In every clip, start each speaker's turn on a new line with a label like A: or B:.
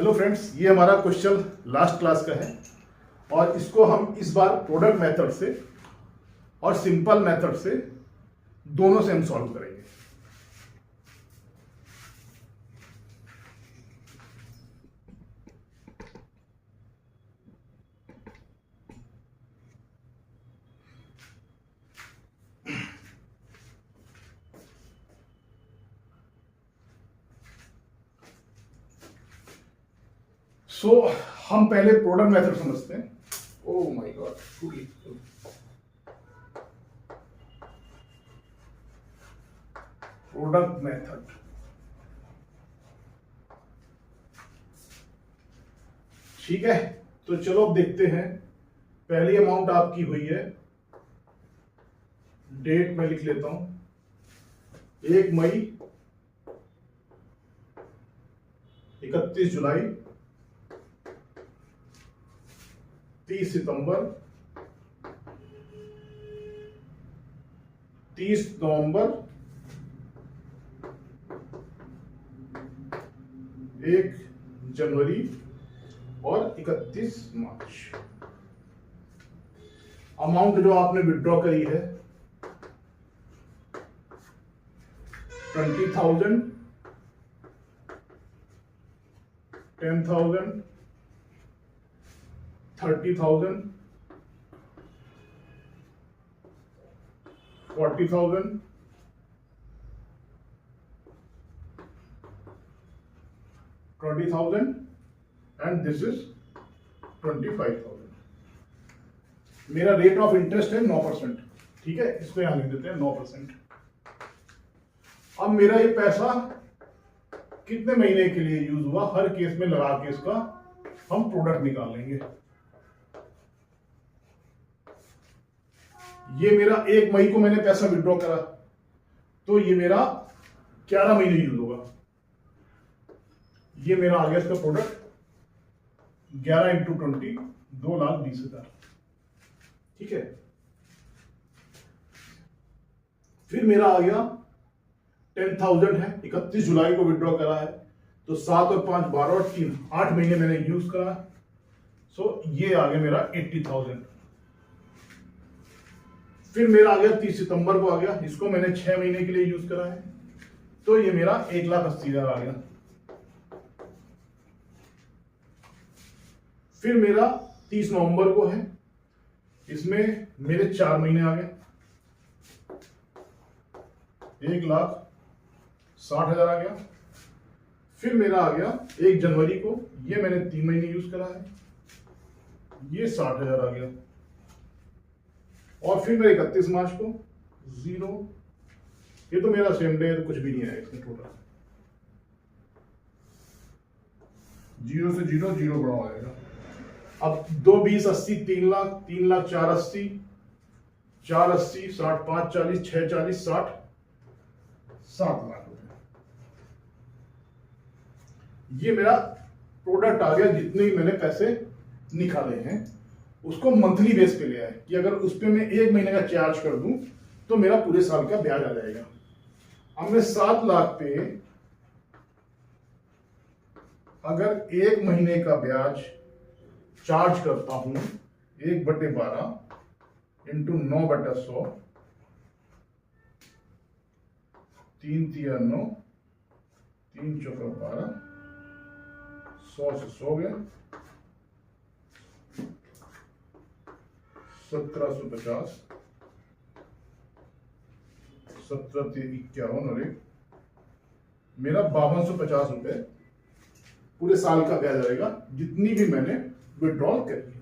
A: Hello friends, ये हमारा question last class का है और इसको हम इस बार प्रोडक्ट मेथड से और सिंपल मेथड से दोनों से हम सॉल्व करेंगे। हम पहले प्रोडक्ट मेथड समझते हैं। Oh my God, product method. ठीक है, तो चलो अब देखते हैं। पहली अमाउंट आपकी हुई है, डेट मैं लिख लेता हूं 1 मई, 31 जुलाई, 30 सितंबर, 30 नवंबर, 1 जनवरी और 31 मार्च। अमाउंट जो आपने विड्रॉ करी है 20,000, 10,000, 30,000, 40,000, 20,000 and this is 25,000। मेरा रेट ऑफ इंटरेस्ट है 9%। ठीक है, इसको यहां लिख देते हैं 9%। अब मेरा ये पैसा कितने महीने के लिए यूज हुआ, हर केस में लगा के इसका हम प्रोडक्ट निकाल लेंगे। ये मेरा 1 मई को मैंने पैसा विड्रॉ करा तो ये मेरा 11 महीने यूज होगा। ये मेरा आ गया इसका प्रोडक्ट 11 × 20, 2,20,000। ठीक है, फिर मेरा आ गया 10,000 है, 31 जुलाई को विड्रॉ करा है तो 7 और 5 12 और 3 8 महीने मैंने यूज करा। सो ये आ गया मेरा 80,000। फिर मेरा आ गया 30 सितंबर को आ गया, इसको मैंने 6 महीने के लिए यूज करा है तो ये मेरा 1,80,000 आ गया। फिर मेरा 30 नवंबर को है, इसमें मेरे 4 महीने आ गए, 1,60,000 आ गया। फिर मेरा आ गया 1 जनवरी को, ये मैंने 3 महीने यूज करा है, ये 60,000 आ गया। और फिर मेरे 31 मार्च को 0, ये तो मेरा सेम डे है तो कुछ भी नहीं है इसमें टोटल। 0 से 0 0 बड़ा आएगा। अब 2 20 80 3 लाख, 3 लाख 4 80, 4 80, 60 5 40, 6 40, 60 7 लाख रुपए। ये मेरा प्रोडक्ट आ गया। जितने भी मैंने पैसे निकाले हैं उसको मंथली बेस पे लिया है कि अगर उस पे मैं 1 महीने का चार्ज कर दूं तो मेरा पूरे साल का ब्याज आ जाएगा। अब मैं 7 लाख पे अगर 1 महीने का ब्याज चार्ज करता हूं 1/12 इंटू 9/100, 3 × 9, 3 × 12, 100 से 100 गए, 1750, 17 × 51 और 1, मेरा 5250 रुपए पूरे साल का ब्याज आएगा जितनी भी मैंने विड्रॉल करी है।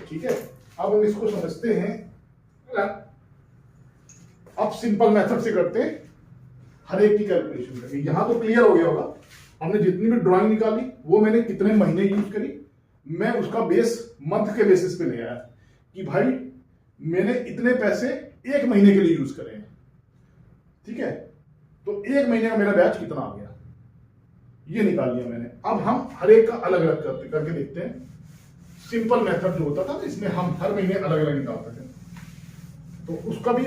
A: ठीक है, अब हम इसको समझते हैं। अब सिंपल मेथड से करते हैं, हर एक की कैलकुलेशन करके। यहां तो क्लियर हो गया होगा, हमने जितनी भी ड्राइंग निकाली वो मैंने कितने महीने यूज करी, मैं उसका बेस मंथ के बेसिस पे ले आया कि भाई मैंने इतने पैसे 1 महीने के लिए यूज करे हैं। ठीक है, तो 1 महीने का मेरा ब्याज कितना आ गया ये निकाल लिया मैंने। अब हम हर एक का अलग अलग करके देखते हैं। सिंपल मेथड जो होता था ना, इसमें हम हर महीने अलग अलग निकालते थे, तो उसका भी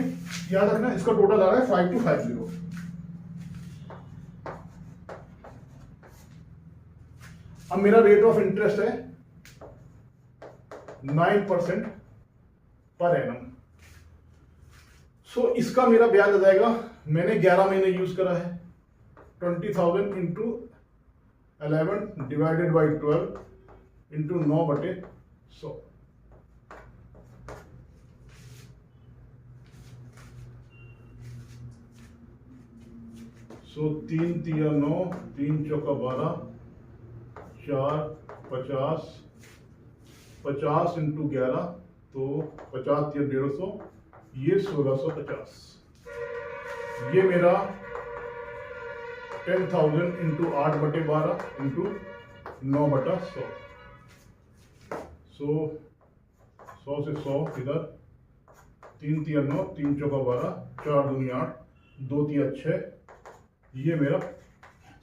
A: याद रखना। इसका टोटल आ रहा है 5250। अब मेरा रेट ऑफ इंटरेस्ट है 9% पर एनम। सो इसका मेरा ब्याज आ जाएगा, मैंने 11 महीने यूज करा है, 20,000 इंटू 11 डिवाइडेड बाई 12 इंटू 9/100। सो 3 तिया 9, 3 चौका 12, 4 50, 50 इंटू 11 तो 50 तिया 150, ये 1650। ये मेरा 10,000 इंटू 8/12 इंटू 9/100। सो 100 से 100 इधर, 3 तिया 9, 3 चौका 12, 4 दूनी 8, 2 तिया 6, ये मेरा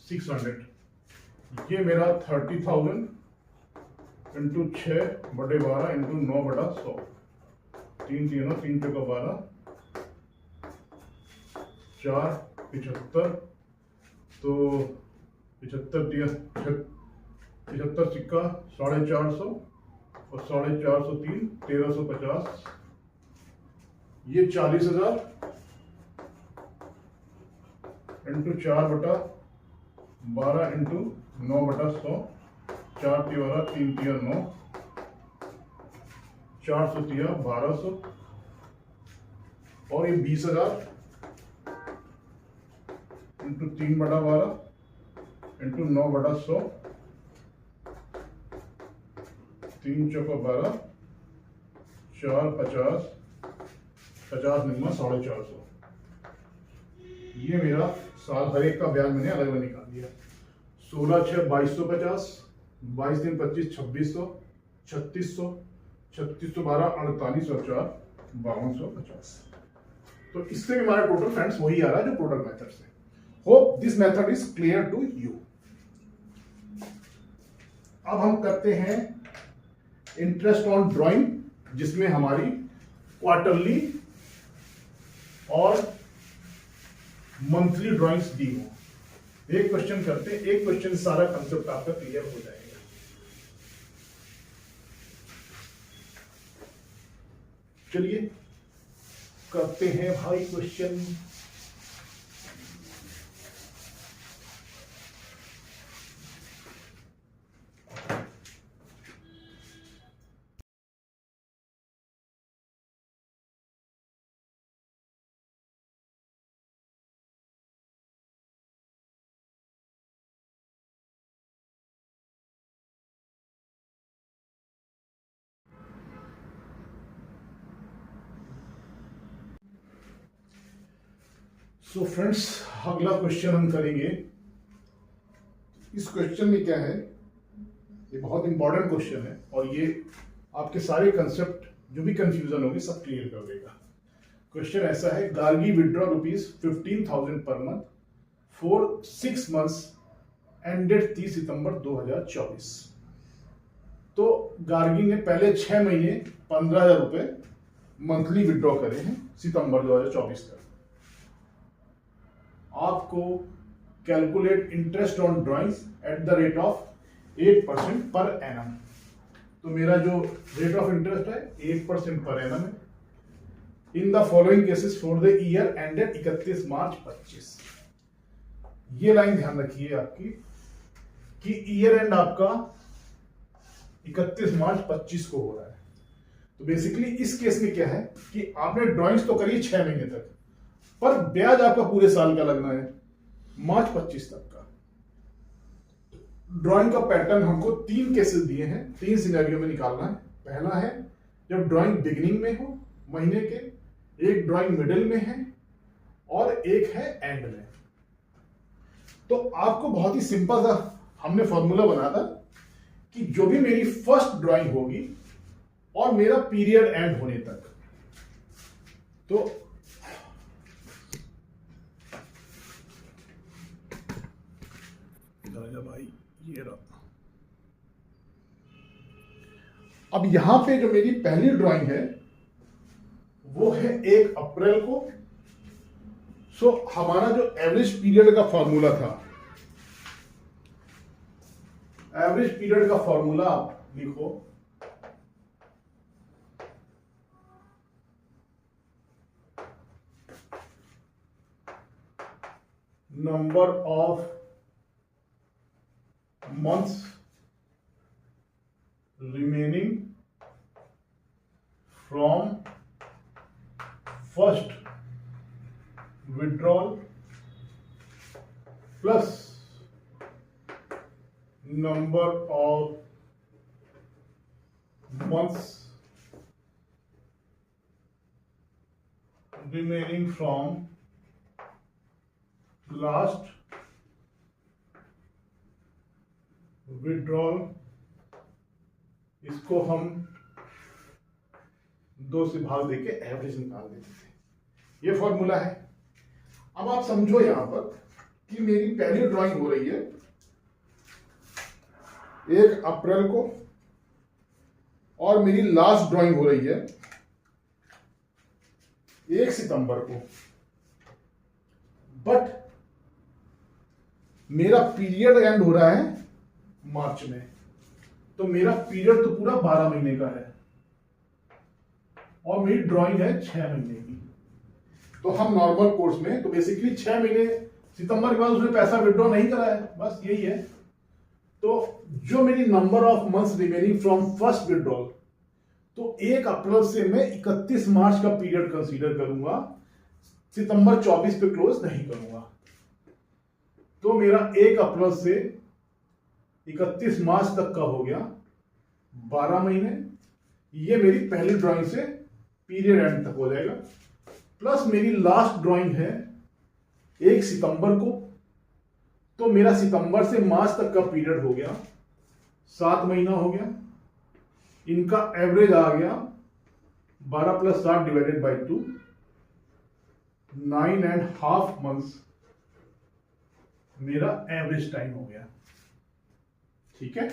A: 600। ये मेरा 30,000 इंटू 6/12 इंटू 9/100, 3 तिया 9, 3 चौका 12, 4 75, तो 75 तिया 75 सिक्का 450 और 450 3 1350, ये 40,000 इंटू 4/12 इंटू 9/100, 4 तिया 12, 3 तिया 9, 400 तिया 1200, और ये 20,000 इंटू 3/12 इंटू 9/100, 3 चौका 12, 4 50, 50 निम्मा 450। ये मेरा साल हर एक का ब्याज मैंने अलग अलग निकाल दिया। 16 6 2250, 22 3 25 2600, 3600, 3612 48 और 4 5250। तो इससे भी हमारा टोटल फ्रेंड्स वही आ रहा है जो प्रोडक्ट मेथड से। Hope this method is clear to you. अब हम करते हैं इंटरेस्ट ऑन ड्राइंग, जिसमें हमारी क्वार्टरली और मंथली ड्राइंग्स दी हो। एक क्वेश्चन करते हैं, एक क्वेश्चन सारा कंसेप्ट आपका क्लियर हो जाएगा। चलिए करते हैं भाई क्वेश्चन। सो फ्रेंड्स, अगला क्वेश्चन हम करेंगे। इस क्वेश्चन में क्या है, ये बहुत इंपॉर्टेंट क्वेश्चन है और ये आपके सारे कंसेप्ट जो भी कंफ्यूजन होगी सब क्लियर कर देगा। क्वेश्चन ऐसा है, Gargi withdraw ₹15,000 per month for 6 months ended 30 सितंबर 2024। तो गार्गी ने पहले 6 महीने 15,000 रुपए मंथली विड्रॉ करे हैं सितंबर 2024 तक। आपको calculate interest on drawings at the rate of 8% per annum. तो मेरा जो रेट ऑफ इंटरेस्ट है 8% पर एनम है in the following cases for the year ended 31 मार्च 25। ये लाइन ध्यान रखिए आपकी कि ईयर एंड आपका 31 मार्च 25 को हो रहा है। तो बेसिकली इस केस में क्या है कि आपने ड्राइंग्स तो करी 6 महीने तक, पर ब्याज आपका पूरे साल का लगना है, मार्च 25 तक का। ड्राइंग का पैटर्न हमको 3 केसेस दिए हैं, 3 सिनेरियो में निकालना है। पहला है जब ड्राइंग बिगिनिंग में हो महीने के, एक ड्राइंग मिडिल में है और एक है एंड में। तो आपको बहुत ही सिंपल सा हमने फॉर्मूला बनाया था कि जो भी मेरी फर्स्ट ड्राइंग होगी और मेरा पीरियड एंड होने तक, तो भाई ये रहा। अब यहां पे जो मेरी पहली ड्राइंग है वो है 1 अप्रैल को। सो हमारा जो एवरेज पीरियड का फॉर्मूला था, एवरेज पीरियड का फॉर्मूला आप लिखो, number of months remaining from first withdrawal plus number of months remaining from last withdrawal, इसको हम 2 से भाग देके एवरेज निकाल देते थे। ये फॉर्मूला है। अब आप समझो यहां पर कि मेरी पहली ड्राइंग हो रही है 1 अप्रैल को और मेरी लास्ट ड्राइंग हो रही है 1 सितंबर को, बट मेरा पीरियड एंड हो रहा है मार्च में, तो मेरा पीरियड तो पूरा 12 महीने का है और मेरी ड्राइंग है 6 महीने की। तो हम नॉर्मल कोर्स में तो बेसिकली 6 महीने, सितंबर के बाद उसने पैसा विड्रॉ नहीं करा है, बस यही है। तो जो मेरी number of months remaining from first withdrawal, तो 1 अप्रैल से मैं 31 मार्च का पीरियड कंसीडर करूंगा, सितंबर 24 पे क्लोज नहीं करूंगा। तो मेरा 1 अप्रैल से 31 मार्च तक का हो गया 12 महीने। ये मेरी पहली ड्राइंग से पीरियड एंड तक हो जाएगा, प्लस मेरी लास्ट ड्राइंग है 1 सितंबर को, तो मेरा सितंबर से मार्च तक का पीरियड हो गया 7 महीना हो गया। इनका एवरेज आ गया 12 + 7 डिवाइडेड बाई 2, 9.5 मंथ्स मेरा एवरेज टाइम हो गया। ठीक है।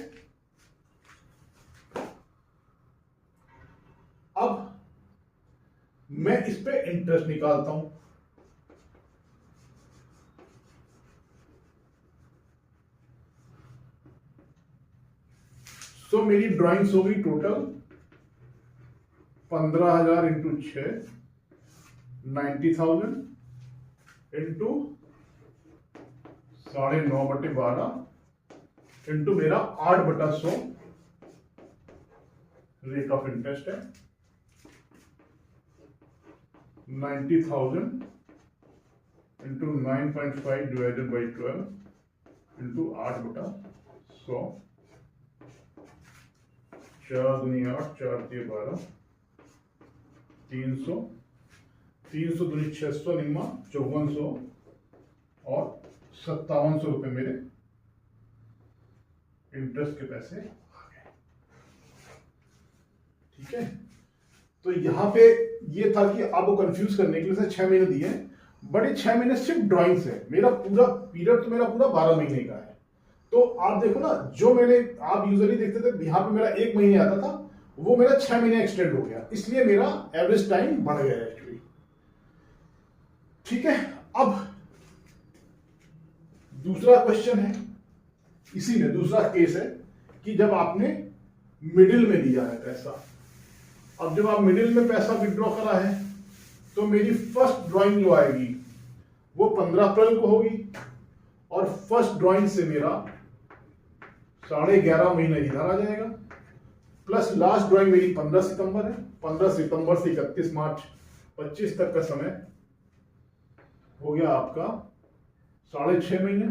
A: अब मैं इस पे इंटरेस्ट निकालता हूं। सो मेरी ड्राइंग्स होगी टोटल 15,000 इंटू 6, 90,000 इंटू 9.5/12 इंटू मेरा 8/100 रेट ऑफ इंटरेस्ट है। 90,000 इंटू 9.5 डिवाइडेड बाई 12 इंटू 8/100, 4 दूनी 8, 4 तिये 12, 300, 300 दूनी 600, निम्मा 5400 और 5700 रुपए मेरे इंटरेस्ट के पैसे आ गए। ठीक है। तो यहां पे ये था कि आपको कंफ्यूज करने के लिए 6 महीने दिए, बट ये 6 महीने सिर्फ ड्राइंग्स है। मेरा पूरा पीरियड तो मेरा पूरा 12 महीने का है। तो आप देखो ना, जो मैंने आप यूजुअली देखते थे यहां पे मेरा 1 महीने आता था, वो मेरा 6 महीने एक्सटेंड हो गया, इसलिए मेरा एवरेज टाइम बढ़ गया एक्चुअली। ठीक है। अब दूसरा क्वेश्चन है, इसी में दूसरा केस है कि जब आपने मिडिल में दिया है पैसा। अब जब आप मिडिल में पैसा विड्रॉ करा है, तो मेरी फर्स्ट ड्राइंग जो आएगी वो 15 अप्रैल को होगी, और फर्स्ट ड्राइंग से मेरा 11.5 महीना इधर आ जाएगा, प्लस लास्ट ड्राइंग मेरी 15 सितंबर है। 15 सितंबर से 31 मार्च 25 तक का समय हो गया आपका 6.5 महीने।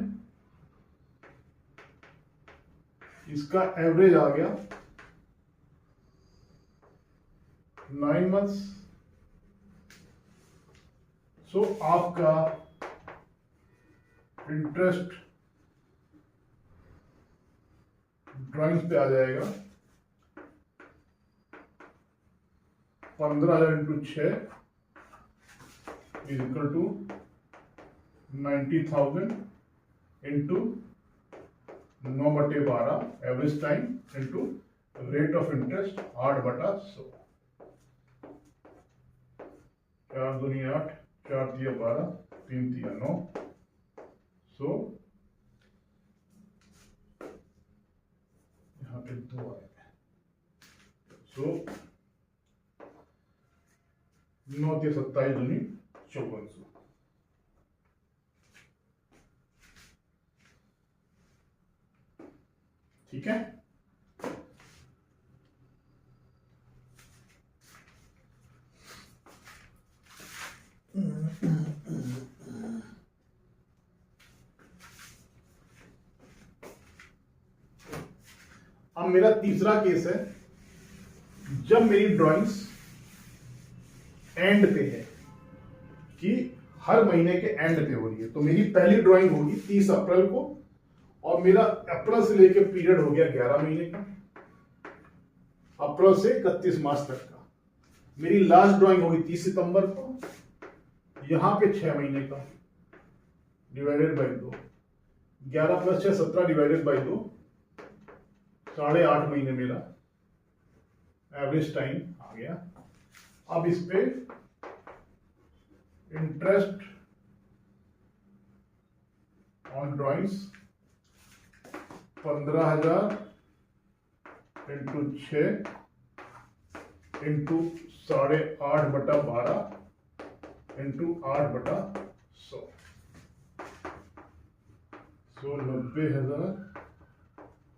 A: इसका एवरेज आ गया 9 मंथ्स। सो आपका इंटरेस्ट ड्राइंग्स पे आ जाएगा 15,000 into 6 is equal to 90,000 into 9/12 average time into rate of interest 8/100। 4 दूनी 8, 4 तिया 12, 3 तिया 9। सो 2 आए, सो 9 के 27 दूनी 5400। ठीक है, अब मेरा तीसरा केस है, जब मेरी ड्राइंग्स एंड पे है कि हर महीने के एंड पे हो रही है। तो मेरी पहली ड्राइंग होगी 30 अप्रैल को, और मेरा अप्रैल से लेके पीरियड हो गया 11 महीने का, अप्रैल से 31 मार्च तक का। मेरी लास्ट ड्राइंग होगी 30 सितंबर को, यहां पे 6 महीने का डिवाइडेड बाई 2, 11 + 6 17 डिवाइडेड बाई 2, 8.5 महीने मेरा एवरेज टाइम आ गया। अब इस पे interest on drawings 15,000 into 6 into 8.5/12 into 8/100, so 90,000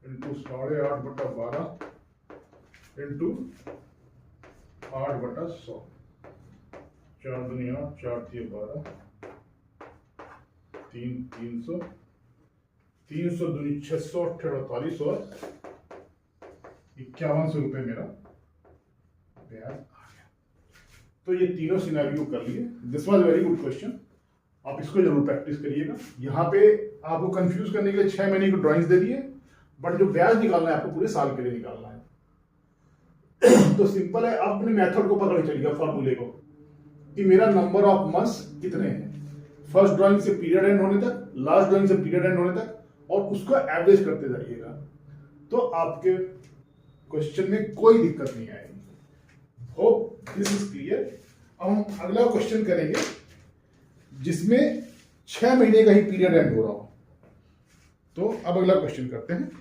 A: into 8.5/12 into 8/100, 4 दुनिया 4 × 12, 300 दूनी 600, 48 और 5100 रुपये मेरा ब्याज आ गया। तो ये तीनों सिनेरियो कर लिए। This was very good question, आप इसको जरूर प्रैक्टिस करिएगा। यहाँ पे आपको कंफ्यूज करने के लिए 6 महीने की ड्राइंग्स दे दिए, बट जो ब्याज निकालना है आपको पूरे साल के लिए निकालना है। तो सिंपल है, आप अपने मेथड को पकड़ चलिएगा, फॉर्मूले को, कि मेरा नंबर ऑफ मंथ्स कितने हैं फर्स्ट ड्राइंग से पीरियड एंड होने तक, लास्ट ड्राइंग से पीरियड एंड होने तक, और उसको एवरेज करते जाइएगा, तो आपके क्वेश्चन में कोई दिक्कत नहीं आएगी। Hope this is clear. अब हम अगला क्वेश्चन करेंगे जिसमें 6 महीने का ही पीरियड एंड हो रहा हो। तो अब अगला क्वेश्चन करते हैं।